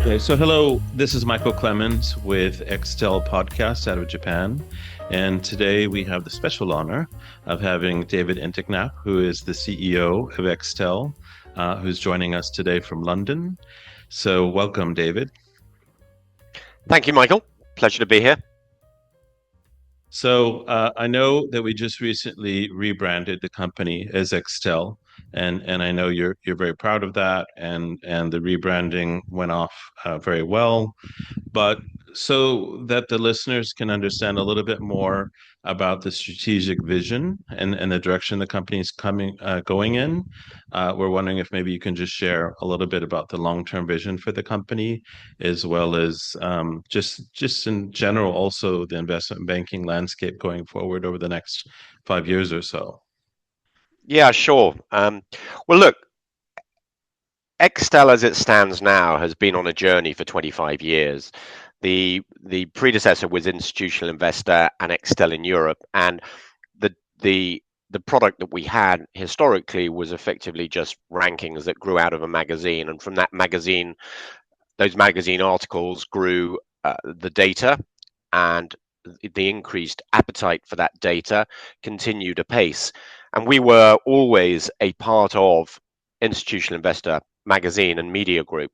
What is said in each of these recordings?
Okay, so hello, this is Michael Clemons with Extel Podcast out of Japan. And today we have the special honor of having David Enticknap, who is the CEO of Extel, who's joining us today from London. So welcome, David. Thank you, Michael. Pleasure to be here. So I know that we just recently rebranded the company as Extel, and I know you're very proud of that, and the rebranding went off very well. But so that the listeners can understand a little bit more about the strategic vision and the direction the company is going in, we're wondering if maybe you can just share a little bit about the long-term vision for the company, as well as just in general, also the investment banking landscape going forward over the next 5 years or so. Yeah, sure. Well, look, Extel as it stands now has been on a journey for 25 years. The predecessor was Institutional Investor and Extel in Europe, and the the the product that we had historically was effectively just rankings that grew out of a magazine, and from that magazine, those magazine articles grew the data, and the increased appetite for that data continued apace. And we were always a part of Institutional Investor magazine and media group.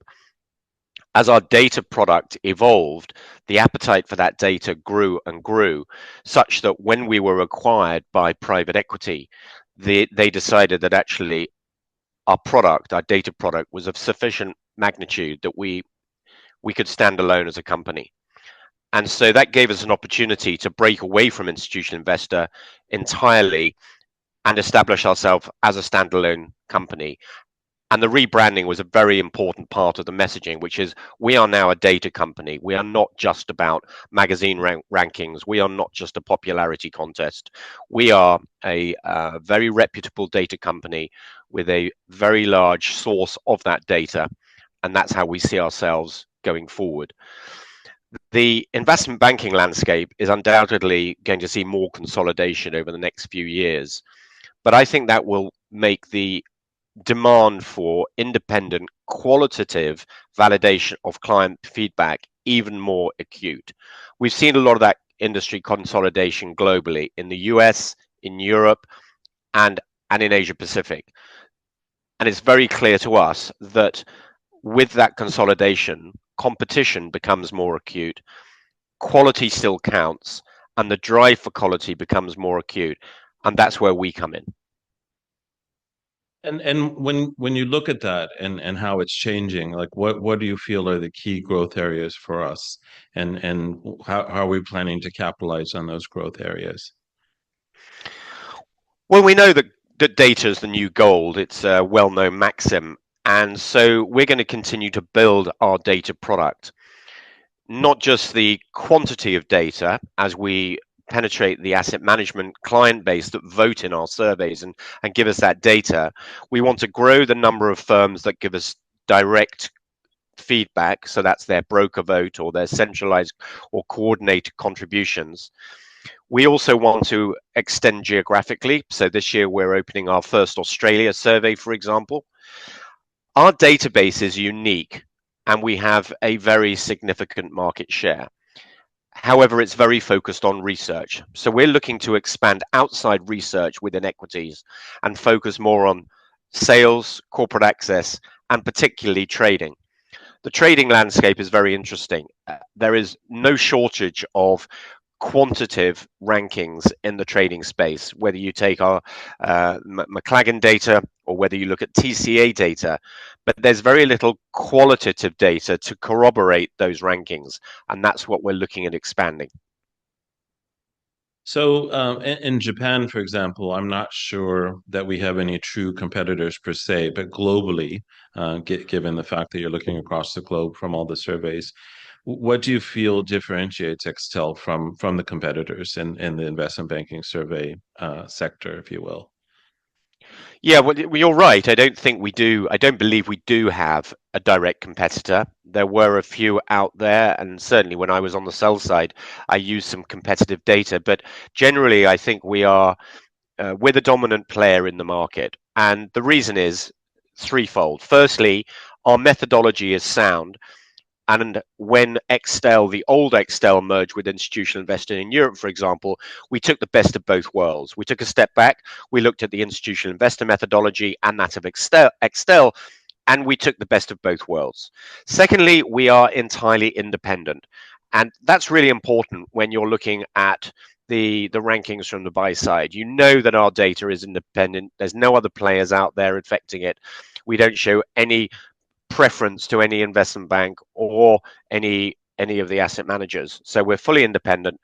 As our data product evolved, the appetite for that data grew and grew, such that when we were acquired by private equity, they decided that actually our data product, was of sufficient magnitude that we could stand alone as a company. And so that gave us an opportunity to break away from Institutional Investor entirely and establish ourselves as a standalone company. And the rebranding was a very important part of the messaging, which is we are now a data company. We are not just about magazine rankings. We are not just a popularity contest. We are a very reputable data company with a very large source of that data. And that's how we see ourselves going forward. The investment banking landscape is undoubtedly going to see more consolidation over the next few years, but I think that will make the demand for independent qualitative validation of client feedback even more acute. We've seen a lot of that industry consolidation globally in the US, in Europe, and in Asia Pacific. And it's very clear to us that with that consolidation, competition becomes more acute, quality still counts, and the drive for quality becomes more acute. And that's where we come in. And when you look at that and how it's changing, like what do you feel are the key growth areas for us, and how are we planning to capitalize on those growth areas? Well, we know that data is the new gold. It's a well-known maxim. And so we're going to continue to build our data product, not just the quantity of data as we penetrate the asset management client base that vote in our surveys and give us that data. We want to grow the number of firms that give us direct feedback. So that's their broker vote or their centralized or coordinated contributions. We also want to extend geographically. So this year we're opening our first Australia survey, for example. Our database is unique and we have a very significant market share. However, it's very focused on research. So we're looking to expand outside research within equities and focus more on sales, corporate access, and particularly trading. The trading landscape is very interesting. There is no shortage of quantitative rankings in the trading space, whether you take our McLagan data or whether you look at TCA data, but there's very little qualitative data to corroborate those rankings, and that's what we're looking at expanding. So in Japan, for example, I'm not sure that we have any true competitors per se, but globally, given the fact that you're looking across the globe from all the surveys, what do you feel differentiates Extel from the competitors in the investment banking survey sector, if you will? Yeah, well, you're right. I don't think we do. I don't believe we do have a direct competitor. There were a few out there, and certainly when I was on the sell side, I used some competitive data. But generally, I think we're the dominant player in the market, and the reason is threefold. Firstly, our methodology is sound. And when Extel, the old Extel, merged with institutional investing in Europe, for example, we took the best of both worlds. We took a step back. We looked at the institutional investor methodology and that of Extel, and we took the best of both worlds. Secondly, we are entirely independent. And that's really important when you're looking at the rankings from the buy side. You know that our data is independent. There's no other players out there affecting it. We don't show any preference to any investment bank or any of the asset managers. So we're fully independent.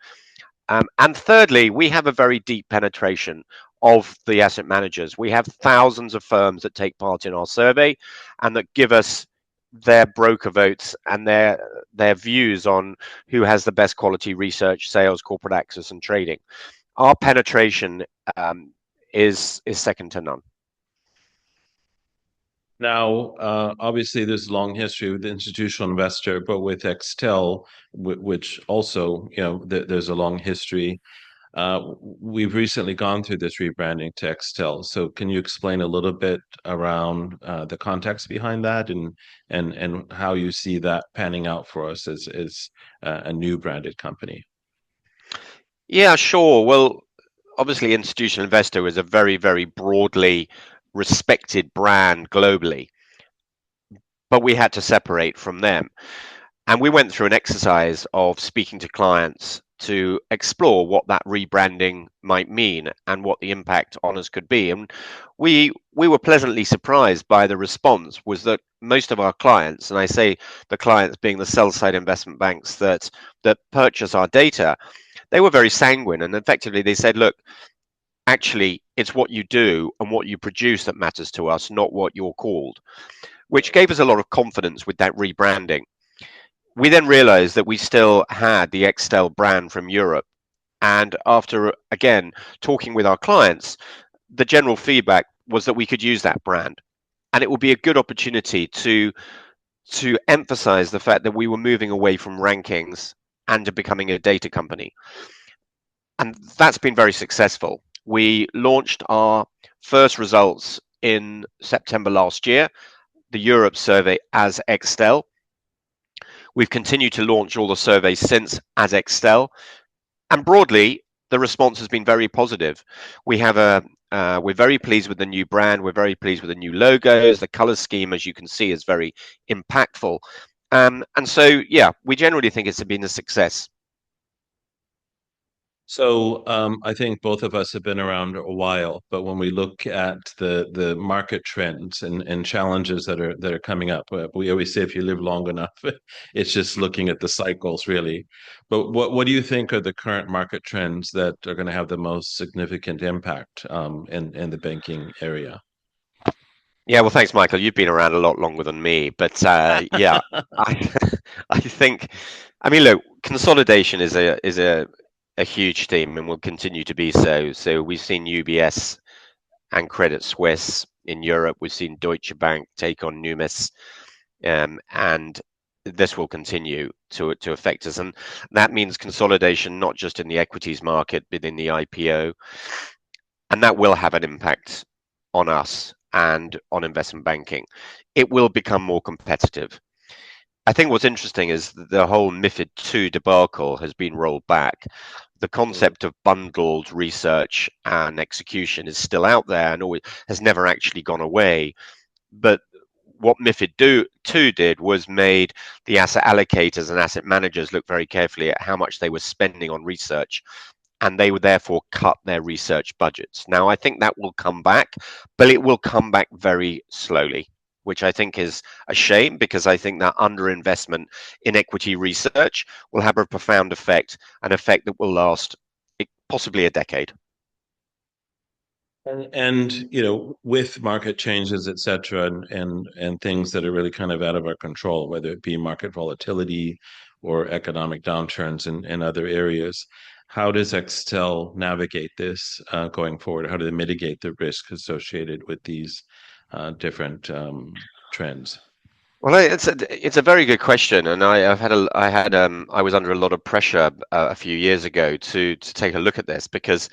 And thirdly, we have a very deep penetration of the asset managers. We have thousands of firms that take part in our survey and that give us their broker votes and their views on who has the best quality research, sales, corporate access, and trading. Our penetration is second to none. Now, obviously, there's a long history with the institutional investor, but with Extel, which also, there's a long history. We've recently gone through this rebranding to Extel. So, can you explain a little bit around the context behind that, and how you see that panning out for us as a new branded company? Yeah, sure. Well, obviously, institutional investor is a very, very broadly respected brand globally, but we had to separate from them. And we went through an exercise of speaking to clients to explore what that rebranding might mean and what the impact on us could be. And we were pleasantly surprised by the response was that most of our clients, and I say the clients being the sell side investment banks that purchase our data, they were very sanguine, and effectively they said, look, actually it's what you do and what you produce that matters to us, not what you're called, which gave us a lot of confidence with that rebranding. We then realized that we still had the Extel brand from Europe. And after, again, talking with our clients, the general feedback was that we could use that brand. And it would be a good opportunity to emphasize the fact that we were moving away from rankings and to becoming a data company. And that's been very successful. We launched our first results in September last year, the Europe survey as Extel. We've continued to launch all the surveys since as Extel, and broadly, the response has been very positive. We're very pleased with the new brand. We're very pleased with the new logos. The color scheme, as you can see, is very impactful. And so, yeah, we generally think it's been a success. So I think both of us have been around a while, but when we look at the market trends and challenges that are coming up, we always say if you live long enough, it's just looking at the cycles really. But what do you think are the current market trends that are going to have the most significant impact in the banking area? Yeah, well, thanks, Michael. You've been around a lot longer than me, but yeah, I I think, I mean, look, consolidation is a huge theme and will continue to be so. So we've seen UBS and Credit Suisse in Europe. We've seen Deutsche Bank take on Numis, and this will continue to affect us. And that means consolidation, not just in the equities market, but in the IPO, and that will have an impact on us and on investment banking. It will become more competitive. I think what's interesting is the whole MiFID II debacle has been rolled back. The concept of bundled research and execution is still out there and always has never actually gone away. But what MiFID II did was made the asset allocators and asset managers look very carefully at how much they were spending on research, and they would therefore cut their research budgets. Now, I think that will come back, but it will come back very slowly, which I think is a shame because I think that underinvestment in equity research will have a profound effect, an effect that will last possibly a decade. And with market changes, et cetera, and things that are really kind of out of our control, whether it be market volatility or economic downturns in other areas, how does Extel navigate this going forward? How do they mitigate the risk associated with these different trends? Well, it's a very good question, and I was under a lot of pressure a few years ago to take a look at this because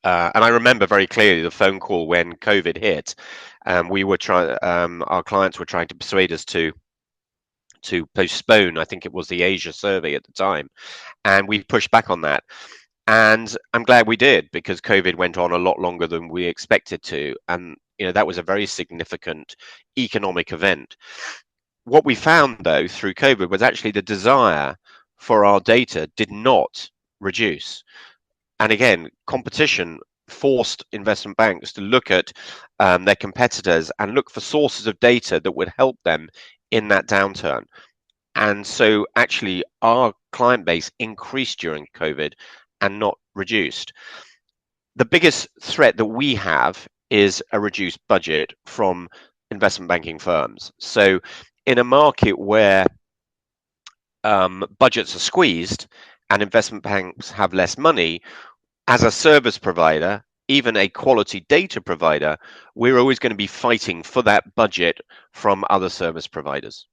and I remember very clearly the phone call when COVID hit. We were trying, our clients were trying to persuade us to to postpone, I think it was the Asia survey at the time, and we pushed back on that. And I'm glad we did, because COVID went on a lot longer than we expected to. And, that was a very significant economic event. What we found, though, through COVID was actually the desire for our data did not reduce. And again, competition forced investment banks to look at their competitors and look for sources of data that would help them in that downturn. And so actually our client base increased during COVID and not reduced. The biggest threat that we have is a reduced budget from investment banking firms. So in a market where budgets are squeezed and investment banks have less money, as a service provider, even a quality data provider, we're always going to be fighting for that budget from other service providers.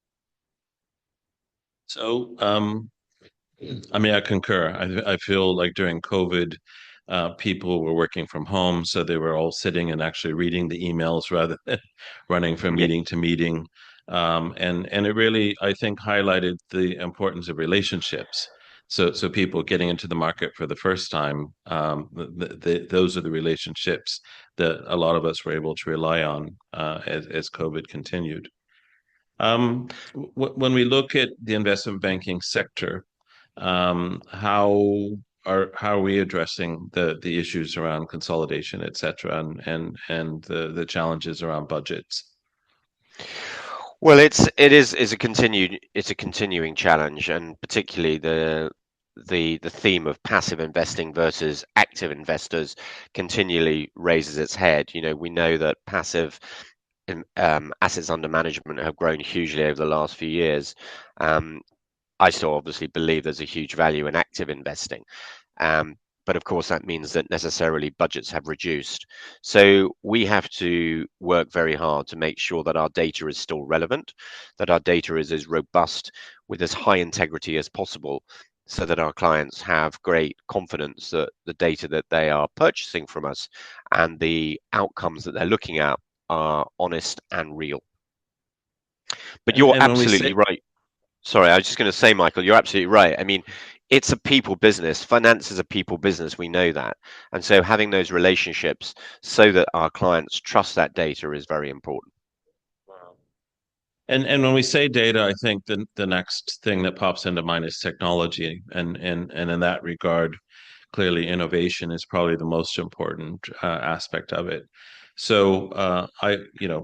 So, I mean, I concur. I feel like during COVID, people were working from home, so they were all sitting and actually reading the emails rather than running from Yeah. meeting to meeting. And it really, I think, highlighted the importance of relationships. So people getting into the market for the first time, those are the relationships that a lot of us were able to rely on as COVID continued. When we look at the investment banking sector, how are we addressing the issues around consolidation, et cetera, and the challenges around budgets? Well, it's a continuing challenge, and particularly the theme of passive investing versus active investors continually raises its head. We know that passive assets under management have grown hugely over the last few years. Um, I still obviously believe there's a huge value in active investing. Um, but of course, that means that necessarily budgets have reduced. So we have to work very hard to make sure that our data is still relevant, that our data is as robust with as high integrity as possible, so that our clients have great confidence that the data that they are purchasing from us and the outcomes that they're looking at are honest and real. But And you're and when we say absolutely right. Sorry, I was just going to say, Michael, you're absolutely right. I mean, it's a people business. Finance is a people business. We know that. And so having those relationships so that our clients trust that data is very important. and when we say data, I think the next thing that pops into mind is technology, and in that regard, clearly innovation is probably the most important aspect of it. So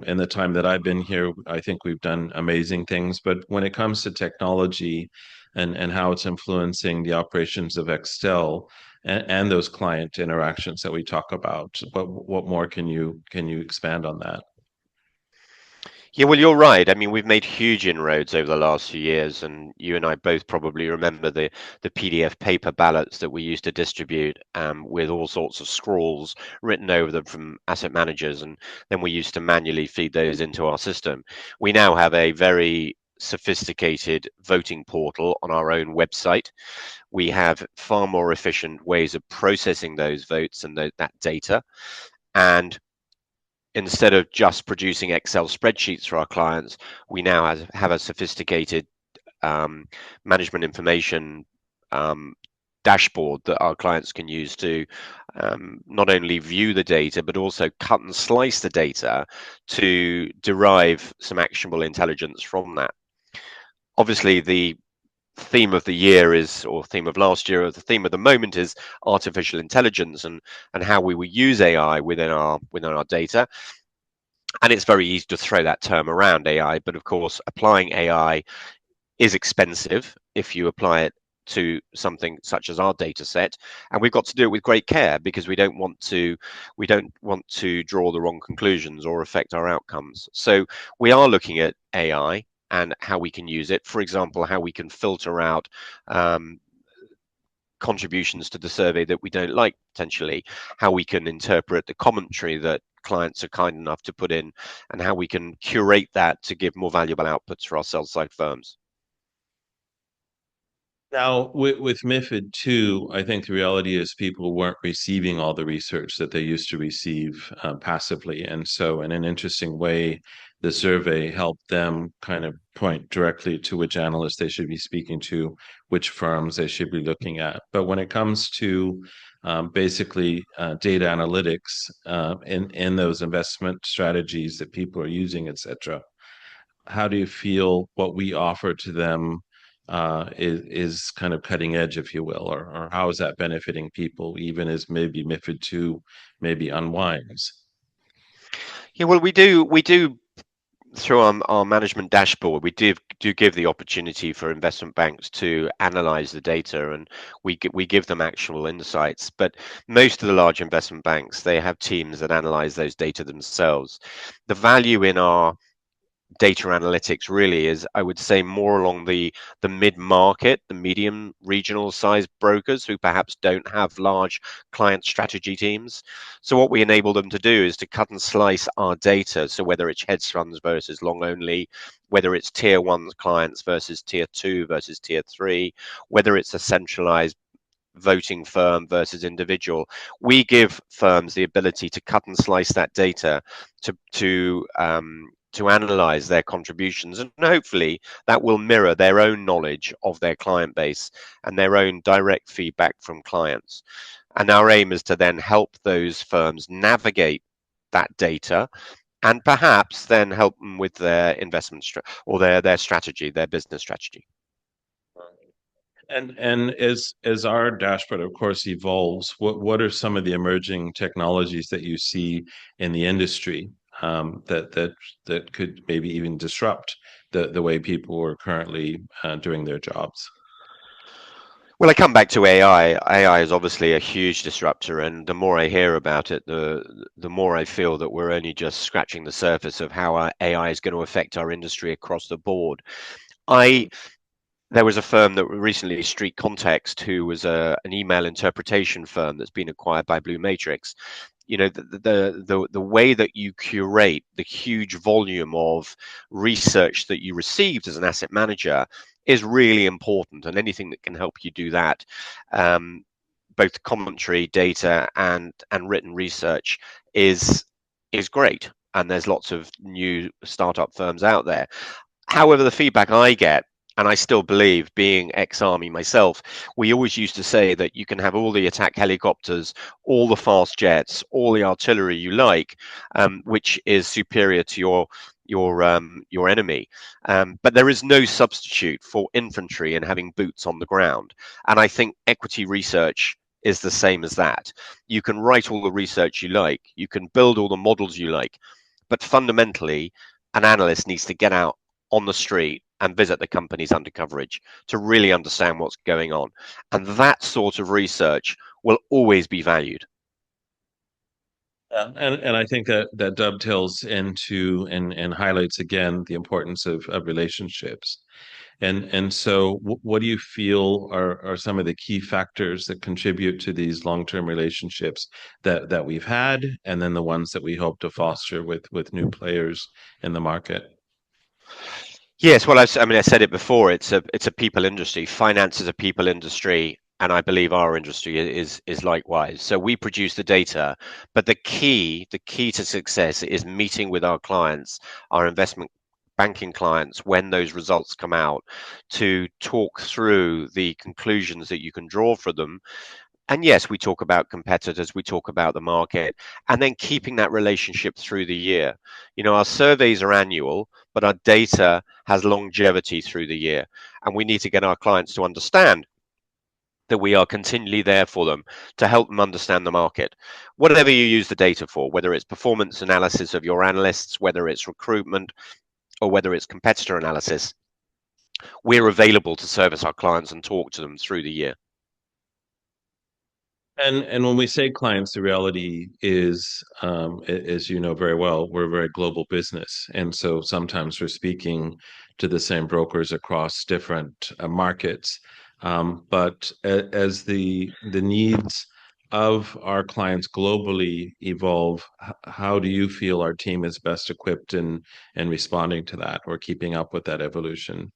in the time that I've been here, I think we've done amazing things. But when it comes to technology and how it's influencing the operations of Extel and those client interactions that we talk about, what more can you expand on that? Yeah, well, you're right. I mean, we've made huge inroads over the last few years, and you and I both probably remember the PDF paper ballots that we used to distribute with all sorts of scrawls written over them from asset managers, and then we used to manually feed those into our system. We now have a very sophisticated voting portal on our own website. We have far more efficient ways of processing those votes and that data. And instead of just producing Excel spreadsheets for our clients, we now have a sophisticated management information um, dashboard that our clients can use to not only view the data, but also cut and slice the data to derive some actionable intelligence from that. Obviously, the theme of the year is, or theme of last year, or the theme of the moment is artificial intelligence and how we will use AI within our data. And it's very easy to throw that term around, AI, but of course, applying AI is expensive if you apply it to something such as our data set, and we've got to do it with great care because we don't want to draw the wrong conclusions or affect our outcomes. So we are looking at AI and how we can use it. For example, how we can filter out contributions to the survey that we don't like, potentially, how we can interpret the commentary that clients are kind enough to put in, and how we can curate that to give more valuable outputs for our sell side firms. Now, with MiFID II, I think the reality is people weren't receiving all the research that they used to receive passively. And so, in an interesting way, the survey helped them kind of point directly to which analysts they should be speaking to, which firms they should be looking at. But when it comes to basically data analytics in those investment strategies that people are using, et cetera, how do you feel what we offer to them is kind of cutting edge, if you will, or how is that benefiting people, even as maybe MiFID II maybe unwinds? Yeah, well, we do through our management dashboard, we do give the opportunity for investment banks to analyze the data, and we give them actual insights. But most of the large investment banks, they have teams that analyze those data themselves. The value in our data analytics really is, I would say, more along the mid-market, the medium regional size brokers who perhaps don't have large client strategy teams. So what we enable them to do is to cut and slice our data. So whether it's hedge funds versus long only, whether it's tier one clients versus tier two versus tier three, whether it's a centralized voting firm versus individual, we give firms the ability to cut and slice that data to analyze their contributions, and hopefully that will mirror their own knowledge of their client base and their own direct feedback from clients. And our aim is to then help those firms navigate that data and perhaps then help them with their or their strategy, their business strategy. And as our dashboard, of course, evolves, what are some of the emerging technologies that you see in the industry that could maybe even disrupt the way people are currently doing their jobs? Well, I come back to AI. AI is obviously a huge disruptor, and the more I hear about it, the more I feel that we're only just scratching the surface of how our AI is going to affect our industry across the board. I There was a firm that recently, Street Context, who was an email interpretation firm that's been acquired by Blue Matrix. You know, the way that you curate the huge volume of research that you received as an asset manager is really important, and anything that can help you do that, um, both commentary, data, and written research is great. And there's lots of new startup firms out there. However, the feedback I get, and I still believe, being ex-army myself, we always used to say that you can have all the attack helicopters, all the fast jets, all the artillery you like, which is superior to your enemy. But there is no substitute for infantry and having boots on the ground. And I think equity research is the same as that. You can write all the research you like, you can build all the models you like, but fundamentally, an analyst needs to get out on the street and visit the companies under coverage to really understand what's going on. And that sort of research will always be valued. And I think that that dovetails into and highlights again the importance of relationships. And so, what do you feel are some of the key factors that contribute to these long-term relationships that we've had, and then the ones that we hope to foster with new players in the market? Yes, well, I mean, I said it before. It's a people industry. Finance is a people industry, and I believe our industry is likewise. So we produce the data, but the key to success is meeting with our clients, our investment banking clients, when those results come out, to talk through the conclusions that you can draw from them. And yes, we talk about competitors, we talk about the market, and then keeping that relationship through the year. You know, our surveys are annual, but our data has longevity through the year. And we need to get our clients to understand that we are continually there for them to help them understand the market. Whatever you use the data for, whether it's performance analysis of your analysts, whether it's recruitment, or whether it's competitor analysis, we're available to service our clients and talk to them through the year. And when we say clients, the reality is, as you know very well, we're a very global business, and so sometimes we're speaking to the same brokers across different markets. But as the needs of our clients globally evolve, how do you feel our team is best equipped in responding to that or keeping up with that evolution?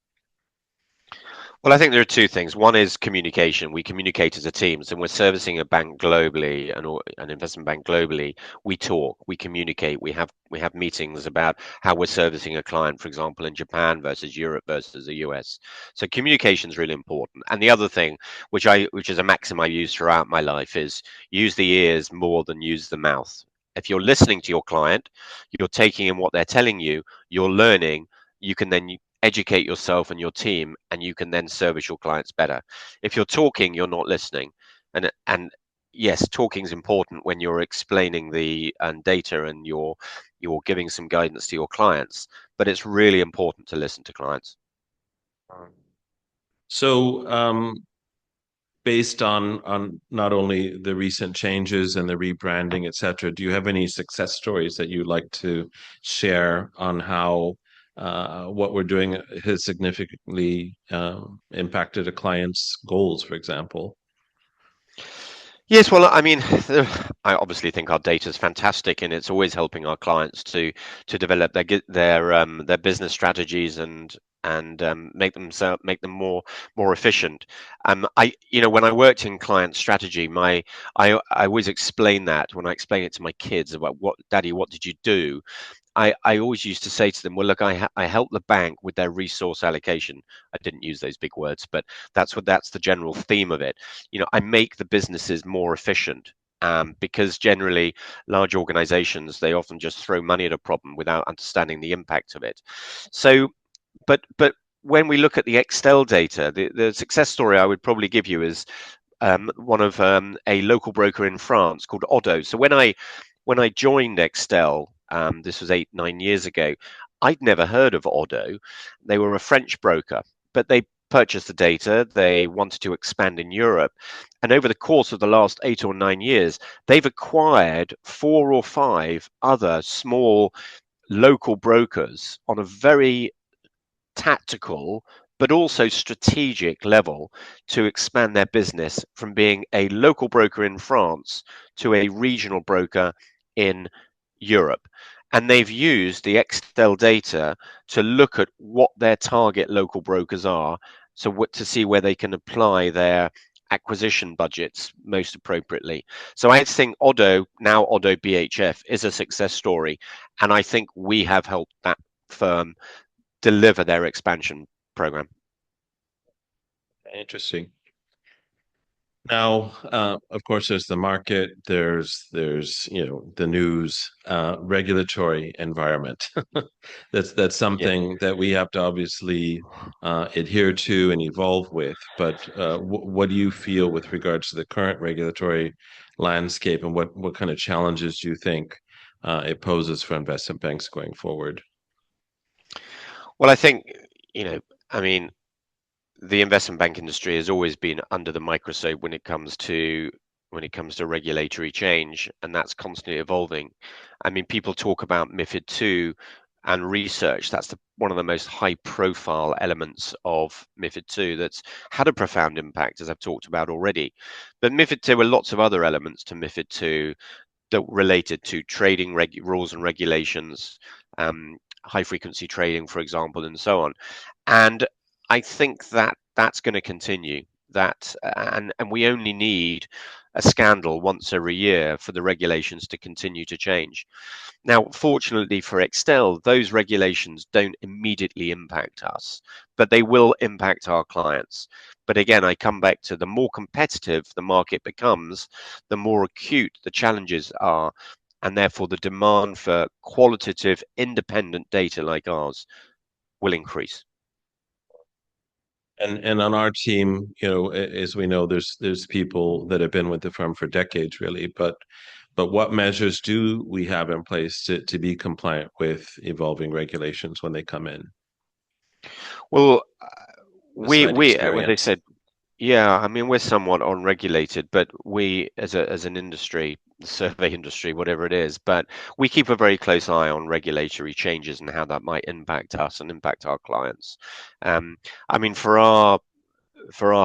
Well, I think there are two things. One is communication. We communicate as a team. So when we're servicing a bank globally, an investment bank globally, we talk, we communicate, we have meetings about how we're servicing a client, for example, in Japan versus Europe versus the US. So communication is really important. And the other thing, which is a maxim I use throughout my life, is use the ears more than use the mouth. If you're listening to your client, you're taking in what they're telling you, you're learning, you can then educate yourself and your team, and you can then service your clients better. If you're talking, you're not listening. And yes, talking is important when you're explaining the data and you're giving some guidance to your clients, but it's really important to listen to clients. So, based on not only the recent changes and the rebranding, et cetera, do you have any success stories that you'd like to share on how what we're doing has significantly impacted a client's goals, for example? Yes, well, I mean, I obviously think our data is fantastic, and it's always helping our clients to develop their business strategies and make them more efficient. When I worked in client strategy, I always explain that when I explain it to my kids about Daddy, what did you do? I always used to say to them, well, look, I help the bank with their resource allocation. I didn't use those big words, but that's the general theme of it. I make the businesses more efficient. Because generally, large organizations, they often just throw money at a problem without understanding the impact of it. So, but when we look at the Excel data, the success story I would probably give you is one of a local broker in France called Oddo. So when I joined Excel, this was 8, 9 years ago, I'd never heard of Oddo. They were a French broker, but they purchased the data. They wanted to expand in Europe. And over the course of the last 8 or 9 years, they've acquired 4 or 5 other small local brokers on a very tactical but also strategic level to expand their business from being a local broker in France to a regional broker in Europe. And they've used the Excel data to look at what their target local brokers are, so to see where they can apply their acquisition budgets most appropriately. So I think Oddo, now Oddo BHF, is a success story. And I think we have helped that firm deliver their expansion program. Interesting. Now, of course, there's the market, there's the news, regulatory environment. That's Yeah. something that we have to obviously adhere to and evolve with. But what do you feel with regards to the current regulatory landscape, and what kind of challenges do you think it poses for investment banks going forward? Well, I think, you know, I mean, the investment bank industry has always been under the microscope when it comes to regulatory change, and that's constantly evolving. I mean, people talk about MiFID II and research. That's one of the most high-profile elements of MiFID II that's had a profound impact, as I've talked about already. But MiFID, there were lots of other elements to MiFID II that related to trading rules and regulations, high frequency trading, for example, and so on. And I think that that's going to continue. And we only need a scandal once every year for the regulations to continue to change. Now, fortunately for Extel, those regulations don't immediately impact us, but they will impact our clients. But again, I come back to the more competitive the market becomes, the more acute the challenges are, and therefore the demand for qualitative, independent data like ours will increase. And on our team, as we know, there's people that have been with the firm for decades, really. But what measures do we have in place to be compliant with evolving regulations when they come in, Well, aside as I experience? said, yeah, I mean, we're somewhat unregulated, but we, as an industry, the survey industry, whatever it is, but we keep a very close eye on regulatory changes and how that might impact us and impact our clients. Um, I mean, for our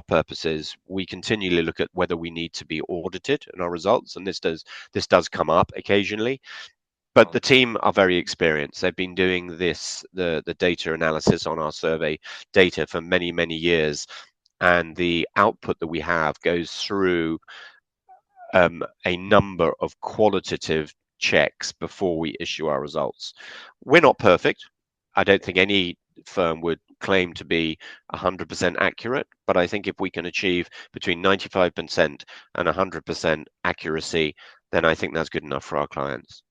purposes, we continually look at whether we need to be audited in our results, and this does come up occasionally. But the team are very experienced. They've been doing the data analysis on our survey data for many, many years. And the output that we have goes through a number of qualitative checks before we issue our results. We're not perfect. I don't think any firm would claim to be 100% accurate, but I think if we can achieve between 95% and 100% accuracy, then I think that's good enough for our clients.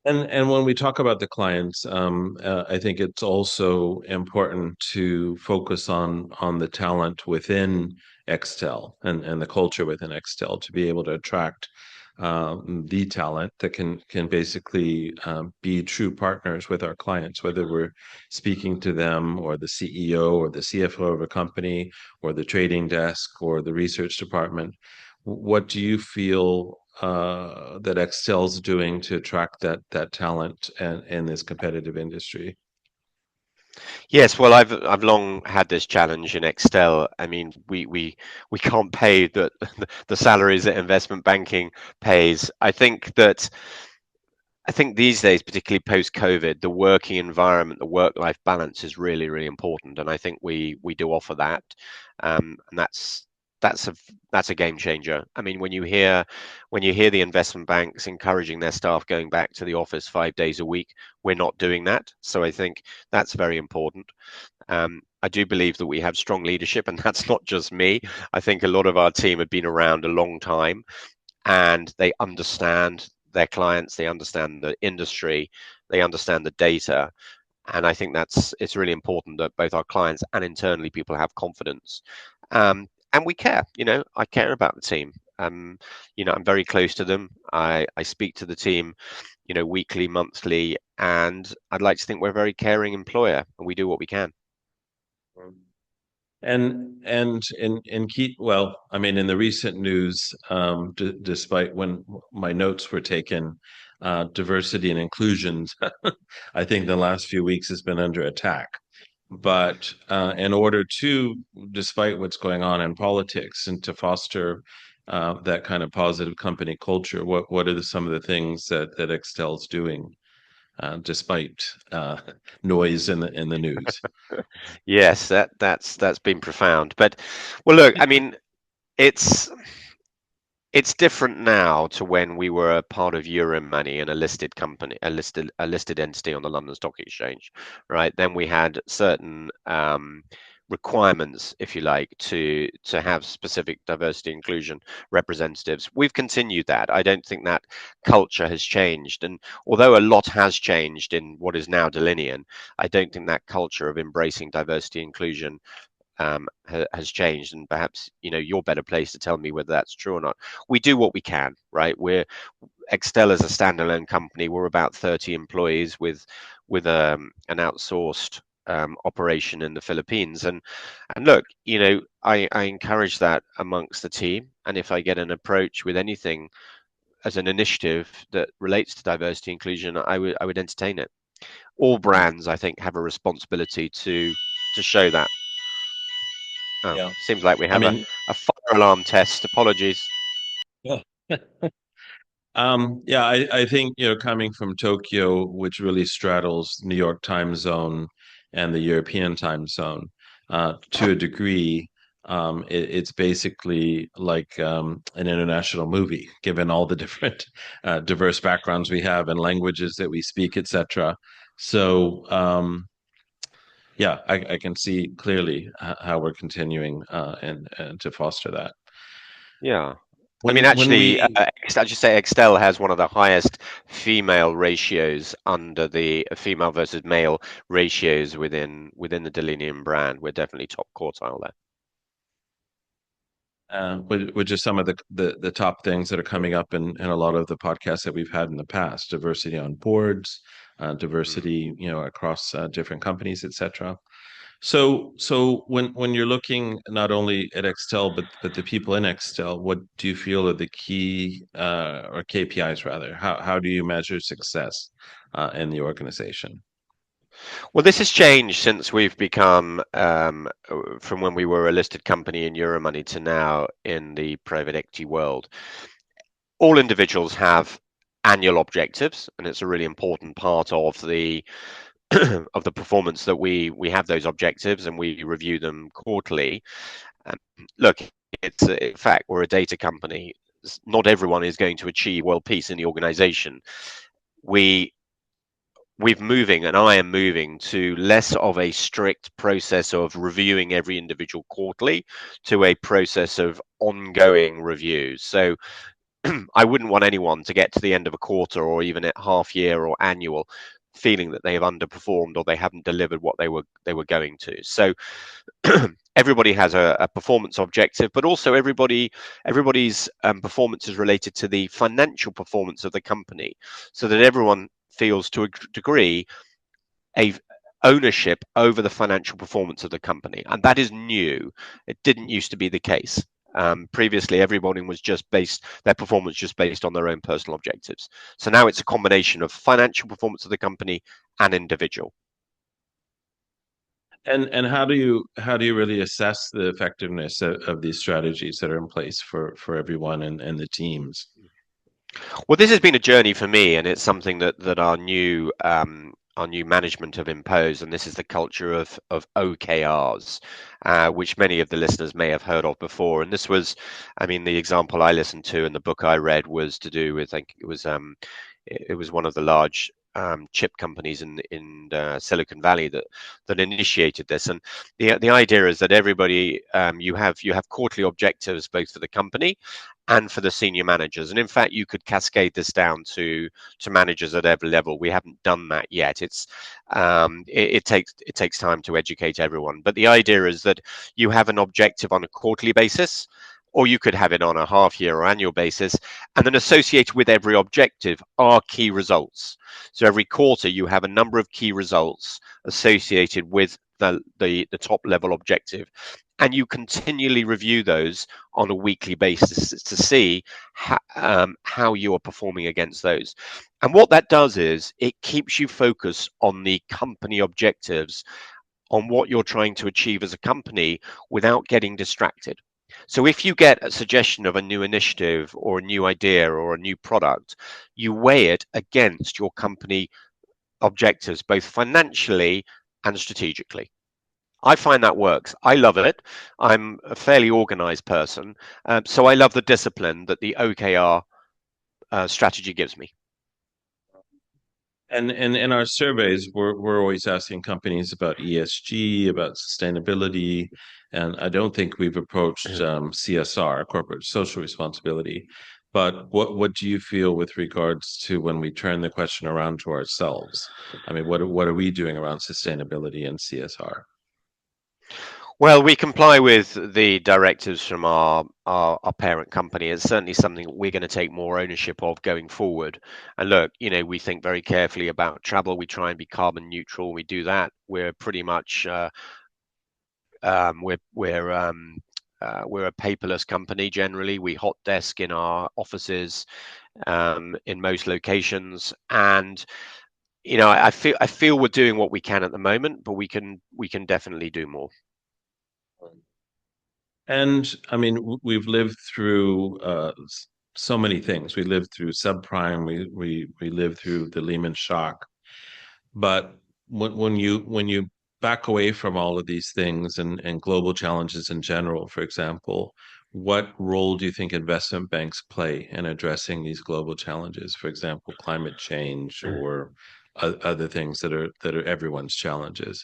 And when we talk about the clients, I think it's also important to focus on the talent within Extel and the culture within Extel to be able to attract the talent that can basically be true partners with our clients, whether we're speaking to them or the CEO or the CFO of a company or the trading desk or the research department. What do you feel that Excel's doing to attract that talent and in this competitive industry? Yes, well, I've long had this challenge in Extel. I mean, we can't pay the salaries that investment banking pays. I think these days, particularly post-COVID, the working environment, the work-life balance is really, really important, and I think we do offer that, and that's a that's a game changer. I mean, when you hear the investment banks encouraging their staff going back to the office 5 days a week, we're not doing that. So I think that's very important. I do believe that we have strong leadership, and that's not just me. I think a lot of our team have been around a long time and they understand their clients, they understand the industry, they understand the data. And I think it's really important that both our clients and internally people have confidence. And we care, I care about the team. I'm very close to them. I speak to the team, weekly, monthly, and I'd like to think we're a very caring employer and we do what we can. And in key, well, I mean, in the recent news, despite when my notes were taken, diversity and inclusion, I think the last few weeks has been under attack. But in order to, despite what's going on in politics, and to foster that kind of positive company culture, what are some of the things that Excel's doing, despite noise in the news? Yes, that's been profound. But well, look, I mean, it's it's different now to when we were a part of Euromoney and a listed company, a listed entity on the London Stock Exchange, right? Then we had certain requirements, if you like, to have specific diversity inclusion representatives. We've continued that. I don't think that culture has changed, and although a lot has changed in what is now Delinean, I don't think that culture of embracing diversity inclusion has changed, and perhaps you're better placed to tell me whether that's true or not. We do what we can, right? We're Extel as a standalone company. We're about 30 employees with an outsourced operation in the Philippines, and look, I encourage that amongst the team, and if I get an approach with anything as an initiative that relates to diversity inclusion, I would entertain it. All brands, I think, have a responsibility to show that. Oh, Yeah. seems like we I have a, mean, a fire alarm test. Apologies. yeah. Yeah, I think, coming from Tokyo, which really straddles New York time zone and the European time zone, to a degree, it's basically like an international movie, given all the different diverse backgrounds we have and languages that we speak, etc. So, yeah, I can see clearly how we're continuing and to foster that. Yeah. I mean, When actually, we I just say Extel has one of the highest female ratios under the female versus male ratios within the Delineum brand. We're definitely top quartile there. which is some of the top things that are coming up in a lot of the podcasts that we've had in the past: diversity on boards, Mm. diversity, across different companies, etc. So when you're looking not only at Extel but the people in Extel, what do you feel are the key or KPIs rather? How do you measure success in the organization? Well, this has changed since we've become from when we were a listed company in Euromoney to now in the private equity world. All individuals have annual objectives, and it's a really important part of the of the performance that we have those objectives and we review them quarterly. Um, Look, it's in fact we're a data company. Not everyone is going to achieve world peace in the organization. We we've moving, and I am moving to less of a strict process of reviewing every individual quarterly to a process of ongoing reviews. So I wouldn't want anyone to get to the end of a quarter or even at half year or annual feeling that they have underperformed or they haven't delivered what they were going to. So everybody has a performance objective, but also everybody's performance is related to the financial performance of the company, so that everyone feels to a degree a ownership over the financial performance of the company, and that is new. It didn't used to be the case. Previously, everybody was just based their performance just based on their own personal objectives. So now it's a combination of financial performance of the company and individual. And how do you really assess the effectiveness of these strategies that are in place for everyone and the teams? Well, this has been a journey for me, and it's something that our new management have imposed, and this is the culture of OKRs, which many of the listeners may have heard of before. And this was, I mean, the example I listened to and the book I read was to do with, I think it was one of the large chip companies in Silicon Valley that initiated this. And the idea is that everybody you have quarterly objectives both for the company and for the senior managers. And in fact, you could cascade this down to managers at every level. We haven't done that yet. It takes time to educate everyone. But the idea is that you have an objective on a quarterly basis, or you could have it on a half year or annual basis, and then associated with every objective are key results. So every quarter you have a number of key results associated with the top level objective, and you continually review those on a weekly basis to see how you are performing against those. And what that does is it keeps you focused on the company objectives, on what you're trying to achieve as a company without getting distracted. So if you get a suggestion of a new initiative or a new idea or a new product, you weigh it against your company objectives, both financially and strategically. I find that works. I love it. I'm a fairly organized person, so I love the discipline that the OKR strategy gives me. And in our surveys, we're always asking companies about ESG, about sustainability, and I don't think we've approached CSR, corporate social responsibility. But what do you feel with regards to when we turn the question around to ourselves? I mean, what are we doing around sustainability and CSR? Well, we comply with the directives from our parent company. It's certainly something we're going to take more ownership of going forward. And look, we think very carefully about travel. We try and be carbon neutral. We do that. We're pretty much we're a paperless company generally. We hot desk in our offices in most locations, and I feel we're doing what we can at the moment, but we can definitely do more. And I mean, we've lived through so many things. We lived through subprime. We lived through the Lehman shock. But when you back away from all of these things and global challenges in general, for example, what role do you think investment banks play in addressing these global challenges? For example, climate change or other things that are everyone's challenges.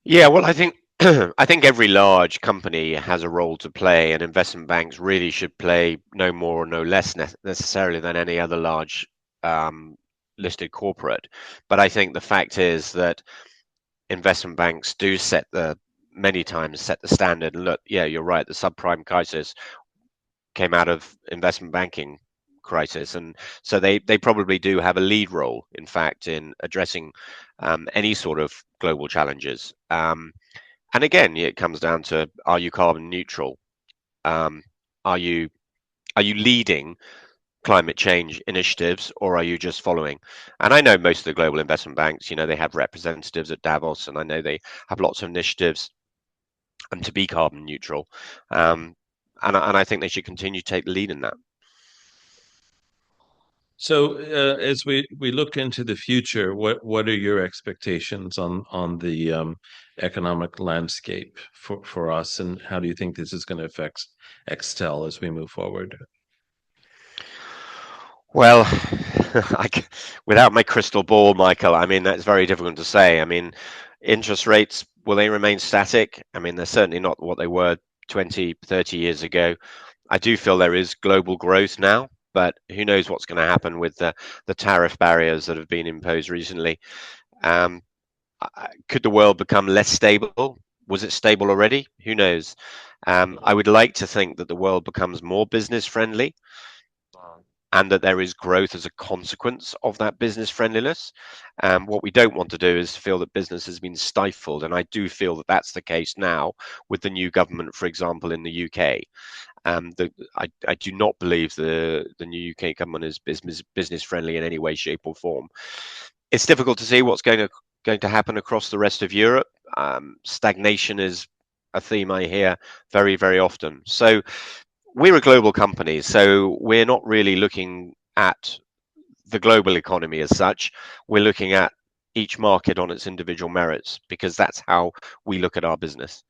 Yeah, well, I think I think every large company has a role to play, and investment banks really should play no more or no less necessarily than any other large um, listed corporate. But I think the fact is that investment banks do many times set the standard. And look, yeah, you're right. The subprime crisis came out of investment banking crisis, and so they probably do have a lead role, in fact, in addressing any sort of global challenges. And again, it comes down to, are you carbon neutral? Um, are you are you leading climate change initiatives, or are you just following? And I know most of the global investment banks, they have representatives at Davos, and I know they have lots of initiatives and to be carbon neutral. And I think they should continue to take the lead in that. So, as we look into the future, what are your expectations on the economic landscape for us, and how do you think this is going to affect Extel as we move forward? Well, without my crystal ball, Michael, I mean, that's very difficult to say. I mean, interest rates, will they remain static? I mean, they're certainly not what they were 20, 30 years ago. I do feel there is global growth now, but who knows what's going to happen with the tariff barriers that have been imposed recently. Um, could the world become less stable? Was it stable already? Who knows? I would like to think that the world becomes more business friendly and that there is growth as a consequence of that business friendliness. What we don't want to do is feel that business has been stifled, and I do feel that that's the case now with the new government, for example, in the UK. I do not believe the new UK government is business friendly in any way, shape, or form. It's difficult to see what's going to happen across the rest of Europe. Stagnation is a theme I hear very, very often. So we're a global company, so we're not really looking at the global economy as such. We're looking at each market on its individual merits because that's how we look at our business.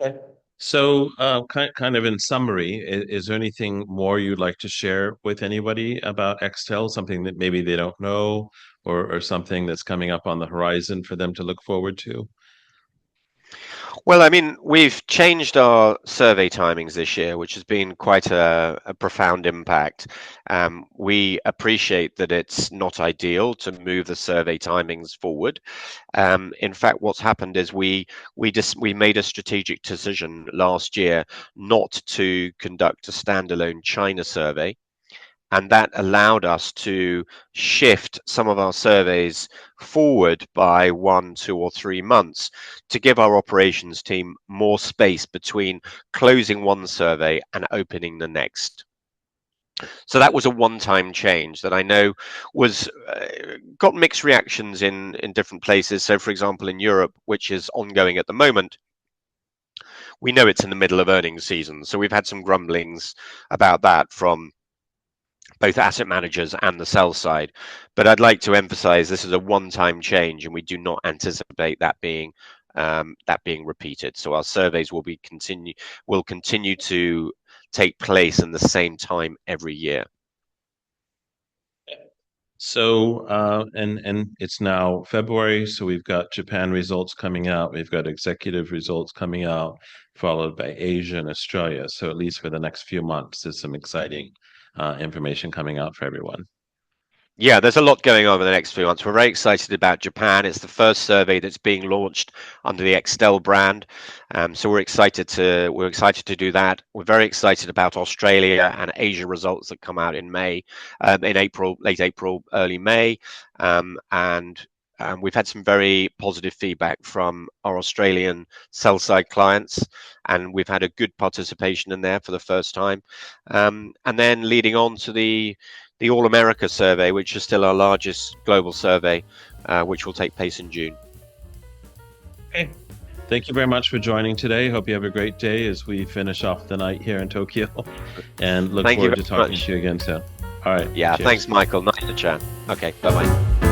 Okay. So, kind of in summary, is there anything more you'd like to share with anybody about Extel? Something that maybe they don't know, or something that's coming up on the horizon for them to look forward to? Well, I mean, we've changed our survey timings this year, which has been quite a profound impact. We appreciate that it's not ideal to move the survey timings forward. In fact, what's happened is we made a strategic decision last year not to conduct a standalone China survey, and that allowed us to shift some of our surveys forward by 1, 2, or 3 months to give our operations team more space between closing one survey and opening the next. So that was a one-time change that I know was got mixed reactions in different places. So, for example, in Europe, which is ongoing at the moment, we know it's in the middle of earnings season, so we've had some grumblings about that from both asset managers and the sell side. But I'd like to emphasize this is a one-time change, and we do not anticipate that being repeated. So our surveys will continue to take place in the same time every year. So, and it's now February, so we've got Japan results coming out, we've got executive results coming out, followed by Asia and Australia. So at least for the next few months, there's some exciting information coming out for everyone. Yeah, there's a lot going on in the next few months. We're very excited about Japan. It's the first survey that's being launched under the Extel brand, so we're excited to do that. We're very excited about Australia and Asia results that come out in May, in April, late April, early May, and we've had some very positive feedback from our Australian sell side clients, and we've had a good participation in there for the first time. And then leading on to the All America survey, which is still our largest global survey, which will take place in June. Okay. Thank you very much for joining today. Hope you have a great day as we finish off the night here in Tokyo, and look Thank you forward to very talking much. to you again soon. All right. Yeah, thanks, Cheers. Michael. Nice to chat. Okay, bye bye.